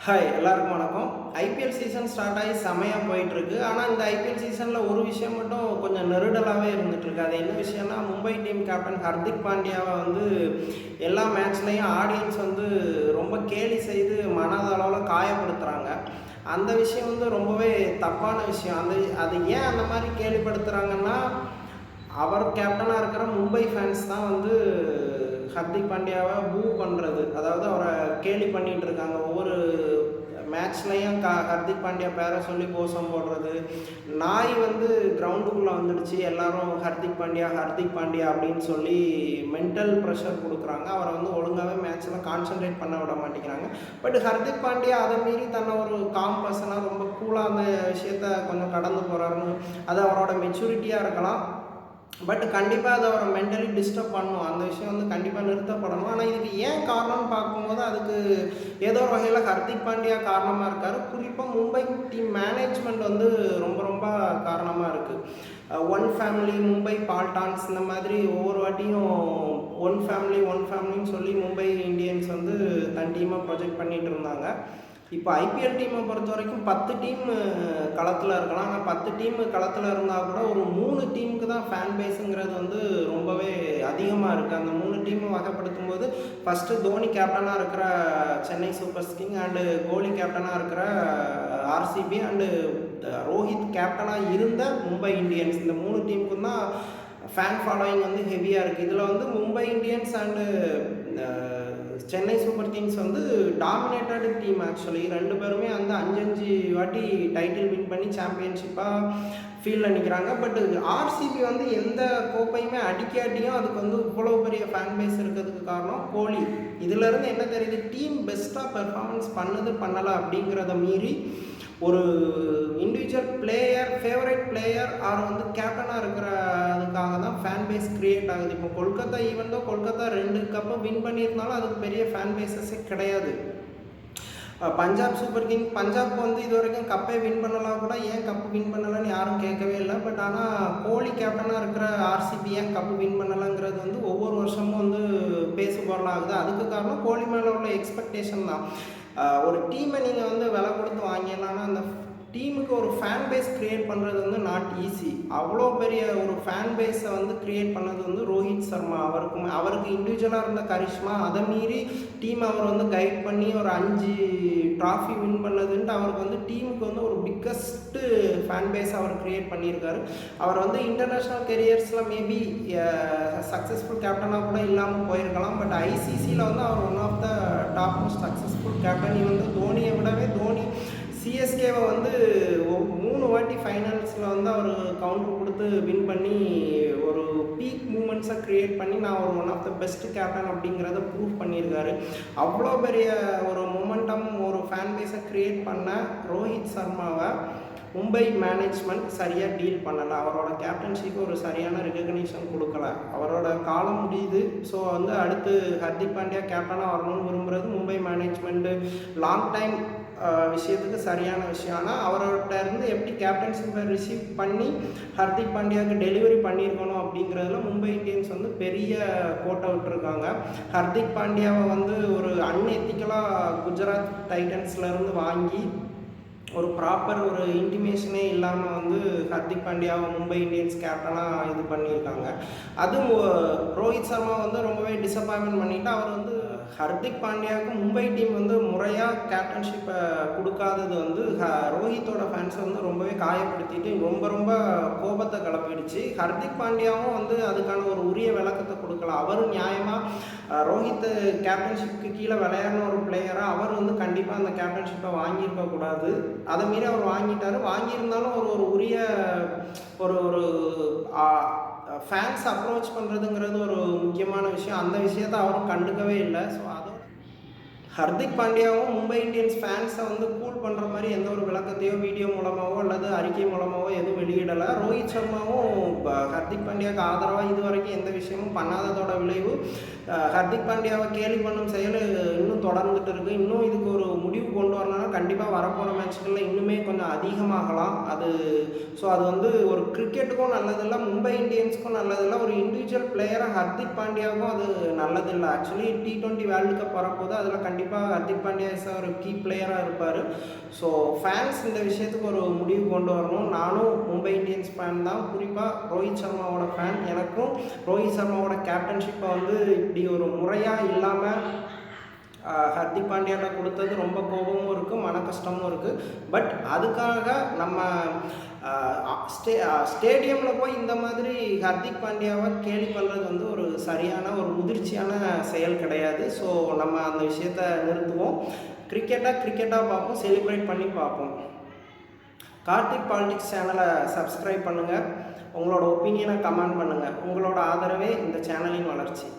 Hi எல்லாருக்கும் வணக்கம். IPL season start ஆகி செமையாக போயிட்டுருக்கு. ஆனால் இந்த ஐபிஎல் சீசனில் ஒரு விஷயம் மட்டும் கொஞ்சம் நெருடலாகவே இருந்துகிட்ருக்கு. அது என்ன விஷயம்னா, மும்பை டீம் கேப்டன் ஹர்திக் பாண்டியாவை வந்து எல்லா மேட்ச்லேயும் ஆடியன்ஸ் வந்து ரொம்ப கேலி செய்து மனதளவில் காயப்படுத்துகிறாங்க. அந்த விஷயம் வந்து ரொம்பவே தப்பான விஷயம். அது ஏன் அந்த மாதிரி கேலிப்படுத்துகிறாங்கன்னா, அவர் கேப்டனாக இருக்கிற மும்பை ஃபேன்ஸ் தான் வந்து ஹர்திக் பாண்டியாவை பூ பண்ணுறது, அதாவது அவரை கேலி பண்ணிகிட்டு இருக்காங்க. ஒவ்வொரு மேட்ச்லையும் ஹர்திக் பாண்டியா பேரை சொல்லி கோஷம் போடுறது. நாய் வந்து கிரவுண்டுக்குள்ளே வந்துடுச்சு, எல்லாரும் ஹர்திக் பாண்டியா ஹர்திக் பாண்டியா அப்படின்னு சொல்லி மென்டல் ப்ரெஷர் கொடுக்குறாங்க. அவரை வந்து ஒழுங்காகவே மேட்ச்சில் கான்சன்ட்ரேட் பண்ண விட மாட்டேங்கிறாங்க. பட் ஹர்திக் பாண்டியா அதை மீறி தன்னை ஒரு காம் பர்சனாக ரொம்ப கூலாக அந்த விஷயத்த கொஞ்சம் கடந்து போகிறாருன்னு, அது அவரோட மெச்சூரிட்டியாக இருக்கலாம். பட் கண்டிப்பாக அதை அவரை மென்டலி டிஸ்டர்ப் பண்ணணும். அந்த விஷயம் வந்து கண்டிப்பாக நிறுத்தப்படணும். ஆனால் இதுக்கு ஏன் காரணம்னு பார்க்கும்போது, அதுக்கு ஏதோ ஒரு வகையில் ஹர்திக் பாண்டியா காரணமாக இருக்கார். குறிப்பாக மும்பை டீம் மேனேஜ்மெண்ட் வந்து ரொம்ப ரொம்ப காரணமாக இருக்குது. ஒன் ஃபேமிலி, மும்பை பால்டான்ஸ், இந்த மாதிரி ஒவ்வொரு வாட்டியும் ஒன் ஃபேமிலின்னு சொல்லி மும்பை இந்தியன்ஸ் வந்து தன் டீமை ப்ரொஜெக்ட் பண்ணிகிட்டு இருந்தாங்க. இப்போ ஐபிஎல் டீமை பொறுத்த வரைக்கும் 10 டீம் களத்தில் இருக்கலாம். ஆனால் 10 டீம் களத்தில் இருந்தால் கூட ஒரு 3 டீமுக்கு தான் ஃபேன் பேஸுங்கிறது வந்து ரொம்பவே அதிகமாக இருக்குது. அந்த 3 டீமை வகைப்படுத்தும் போது, ஃபஸ்ட்டு தோனி கேப்டனாக இருக்கிற சென்னை சூப்பர் கிங், அண்டு கோலி கேப்டனாக இருக்கிற ஆர்சிபி, அண்டு ரோஹித் கேப்டனாக இருந்த மும்பை இந்தியன்ஸ், இந்த 3 டீமுக்கும் தான் ஃபேன் ஃபாலோயிங் வந்து ஹெவியாக இருக்குது. இதில் வந்து Mumbai Indians and Chennai super Kings வந்து டாமினேட்டட் டீம். ஆக்சுவலி 2 பேருமே வந்து 5 வாட்டி டைட்டில் வின் பண்ணி சாம்பியன்ஷிப்பாக ஃபீல்டில் நிற்கிறாங்க. பட் ஆர்சிபி வந்து எந்த கோப்பையுமே அடிக்காட்டியும் அதுக்கு வந்து இவ்வளோ பெரிய ஃபேன் பேஸ் இருக்கிறதுக்கு காரணம் கோலி. இதிலேருந்து என்ன தெரியுது, டீம் பெஸ்ட்டாக பெர்ஃபார்மன்ஸ் பண்ணலை அப்படிங்கிறத மீறி ஒரு இண்டிவிஜுவல் பிளேயர், ஃபேவரட் பிளேயர் ஆர் வந்து கேப்டனாக இருக்கிறதுக்காக தான் ஃபேன் பேஸ் க்ரியேட் ஆகுது. இப்போ கொல்கத்தா, ஈவன் தான் கொல்கத்தா 2 கப்பு வின் பண்ணியிருந்தாலும் அதுக்கு பெரிய ஃபேன் பேஸஸே கிடையாது. பஞ்சாப் சூப்பர் கிங், பஞ்சாப் வந்து இது வரைக்கும் கப்பே வின் பண்ணலாம் கூட, ஏன் கப்பு வின் பண்ணலைன்னு யாரும் கேட்கவே இல்லை. பட் ஆனால் கோலி கேப்டனாக இருக்கிற ஆர்சிபி ஏன் கப்பு வின் பண்ணலைங்கிறது வந்து ஒவ்வொரு வருஷமும் வந்து பேசுபொருளாக ஆகுது. அதுக்கு காரணம் கோலி மேலே உள்ள எக்ஸ்பெக்டேஷன் தான். ஒரு டீமை நீங்கள் வந்து விலை கொடுத்து வாங்கிடலான்னா, அந்த டீமுக்கு ஒரு ஃபேன் பேஸ் க்ரியேட் பண்ணுறது வந்து நாட் ஈஸி. அவ்வளோ பெரிய ஒரு ஃபேன் பேஸை வந்து க்ரியேட் பண்ணது வந்து ரோஹித் சர்மா. அவருக்கு இண்டிவிஜுவலாக இருந்த கரிஷ்மா, அதை மீறி டீம் அவர் வந்து கைட் பண்ணி ஒரு 5 ட்ராஃபி வின் பண்ணதுன்ட்டு அவருக்கு வந்து டீமுக்கு வந்து ஒரு பிக்கஸ்ட்டு ஃபேன் பேஸ் அவர் க்ரியேட் பண்ணியிருக்காரு. அவர் வந்து இன்டர்நேஷ்னல் கெரியர்ஸில் மேபி சக்ஸஸ்ஃபுல் கேப்டனாக கூட இல்லாமல் போயிருக்கலாம். பட் ஐசிசியில் வந்து அவர் one of the top most successful captain. வந்து தோனியை விடவே தோனி சிஎஸ்கேவை வந்து 3 வாட்டி ஃபைனல்ஸில் வந்து அவர் கவுண்டர் கொடுத்து வின் பண்ணி ஒரு பீக் மூமெண்ட்ஸை க்ரியேட் பண்ணி நான் ஒரு one of the best captain அப்படிங்கிறத ப்ரூவ் பண்ணியிருக்காரு. அவ்வளோ பெரிய ஒரு மொமெண்டம், ஒரு ஃபேன் பேஸை க்ரியேட் பண்ண ரோஹித் சர்மாவை மும்பை மேனேஜ்மெண்ட் சரியாக டீல் பண்ணலை. அவரோட கேப்டன்ஷிப்பு ஒரு சரியான ரெகக்னிஷன் கொடுக்கல. அவரோட காலம் முடியுது. ஸோ வந்து அடுத்து ஹர்திக் பாண்டியா கேப்டனாக வரணும்னு விரும்புகிறது மும்பை மேனேஜ்மெண்ட்டு. லாங் டைம் விஷயத்துக்கு சரியான விஷயம். ஆனால் அவர்கிட்ட இருந்து எப்படி கேப்டன்ஷிப்பை ரிசீவ் பண்ணி ஹர்திக் பாண்டியாவுக்கு டெலிவரி பண்ணியிருக்கணும் அப்படிங்கிறதுல மும்பை இந்தியன்ஸ் வந்து பெரிய கோட்டை விட்டுருக்காங்க. ஹர்திக் பாண்டியாவை வந்து ஒரு அன்எத்திக்கலாக குஜராத் டைட்டன்ஸ்லேருந்து வாங்கி ஒரு ப்ராப்பர் ஒரு இன்டிமேஷனே இல்லாமல் வந்து ஹர்திக் பாண்டியாவை மும்பை இந்தியன்ஸ் கேப்டனாக இது பண்ணியிருக்காங்க. அதுவும் ரோஹித் சர்மா வந்து ரொம்பவே டிசப்பாயின்மெண்ட் பண்ணிவிட்டு, அவர் வந்து ஹர்திக் பாண்டியாவுக்கு மும்பை டீம் வந்து முறையாக கேப்டன்ஷிப்பை கொடுக்காதது வந்து ரோஹித்தோட ஃபேன்ஸை வந்து ரொம்பவே காயப்படுத்திட்டு ரொம்ப ரொம்ப கோபத்தை கிளப்பிடுச்சு. ஹர்திக் பாண்டியாவும் வந்து அதுக்கான ஒரு உரிய விளக்கத்தை கொடுக்கல. அவரும் நியாயமாக ரோஹித் கேப்டன்ஷிப்புக்கு கீழே விளையாடின ஒரு பிளேயராக அவர் வந்து கண்டிப்பாக அந்த கேப்டன்ஷிப்பை வாங்கியிருக்கக்கூடாது. அதை மீறி அவர் வாங்கிட்டார். வாங்கியிருந்தாலும் ஒரு உரிய ஒரு ஒரு ஃபேன்ஸ் அப்ரோச் பண்ணுறதுங்கிறது ஒரு முக்கியமான விஷயம். அந்த விஷயத்தை அவரும் கண்டுக்கவே இல்லை. ஸோ அதோட ஹர்திக் பாண்டியாவும் மும்பை இந்தியன்ஸ் ஃபேன்ஸை வந்து கூல் பண்ணுற மாதிரி எந்த ஒரு விளக்கத்தையோ வீடியோ மூலமாகவோ அல்லது அறிக்கை மூலமாகவோ எதுவும் வெளியிடலை. ரோஹித் சர்மாவும் ஹர்திக் பாண்டியாவுக்கு ஆதரவாக இது வரைக்கும் எந்த விஷயமும் பண்ணாததோட விளைவு ஹர்திக் பாண்டியாவை கேலி பண்ணும் செயல் இன்னும் தொடர்ந்துட்டு இருக்குது. இன்னும் இதுக்கு ஒரு முடிவு கொண்டு வரணும்னா கண்டிப்பாக வரப்போகிற மேட்ச்களில் இன்னுமே கொஞ்சம் அதிகமாகலாம். அது வந்து ஒரு கிரிக்கெட்டுக்கும் நல்லதில்லை, மும்பை இந்தியன்ஸுக்கும் நல்லதில்லை, ஒரு இண்டிவிஜுவல் பிளேயராக ஹர்திக் பாண்டியாவுக்கும் அது நல்லதில்லை. ஆக்சுவலி T20 வேர்ல்டு கப் வரப்போது, அதில் கண்டிப்பாக ஹர்திக் பாண்டியா ஒரு கீ பிளேயராக இருப்பார். ஸோ ஃபேன்ஸ் இந்த விஷயத்துக்கு ஒரு முடிவு கொண்டு வரணும். நானும் மும்பை இந்தியன்ஸ் ஃபேன் தான், குறிப்பாக ரோஹித் சர்மாவோட ஃபேன். எனக்கும் ரோஹித் சர்மாவோட கேப்டன்ஷிப்பை வந்து இப்படி ஒரு முறையாக இல்லாமல் ஹர்திக் பாண்டியாட்ட கொடுத்தது ரொம்ப கோபமும் இருக்குது, மன கஷ்டமும் இருக்குது. பட் அதுக்காக நம்ம ஸ்டேடியமில் போய் இந்த மாதிரி ஹர்திக் பாண்டியாவை கேலி பண்ணுறது வந்து ஒரு சரியான ஒரு முதிர்ச்சியான செயல் கிடையாது. ஸோ நம்ம அந்த விஷயத்தை நிறுத்துவோம். கிரிக்கெட்டாக பார்ப்போம், செலிப்ரேட் பண்ணி பார்ப்போம். கார்த்திக் பாலிடிக்ஸ் சேனலை சப்ஸ்கிரைப் பண்ணுங்கள், உங்களோட ஒப்பீனியனை கமெண்ட் பண்ணுங்கள். உங்களோட ஆதரவே இந்த சேனலின் வளர்ச்சி.